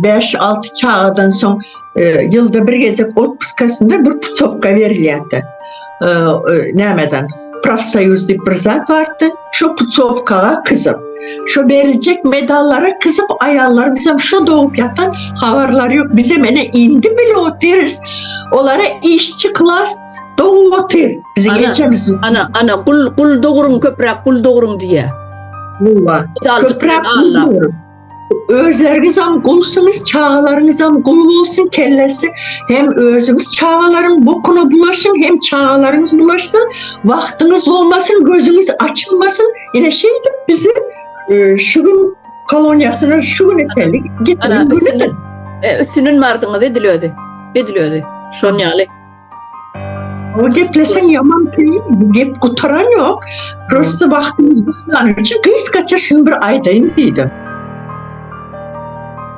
5-6 çağdan soň ýylda bir gezek otpuskasynda bir putsovka berilýärdi. Nämeden? Profsoýuz diýip bir zat bardy. Şo putsovkaga kyzyp, şo beriljek medallara kyzyp aýallar bizem şo dogup ýatan habarlar ýok. Bize mene indi bile otyryz. Olara işçi klas dogup otyr. Bizi geçemiz. Ana kul dogurun köprek kul dogurun diye. Köprek kul dogurun. Özleriniz am kulsunuz, çağalarınız am kul bolsun kellesi. Hem özünüz çağaların bokuna bulaşın, hem çağalarınız bulaşsın. Vaktiniz olmasın, gözünüz açılmasın. Yine şimdi bizi şugun kolonyasına şugun eterlik getirin günüdür. Üstünün martını bediliyordu. Şonyalı. O geplesen yaman değil, bu gep kutaran yok. Prosta vaktimiz bulmanın için kıyız kaçar şunu bir aydayım dedim.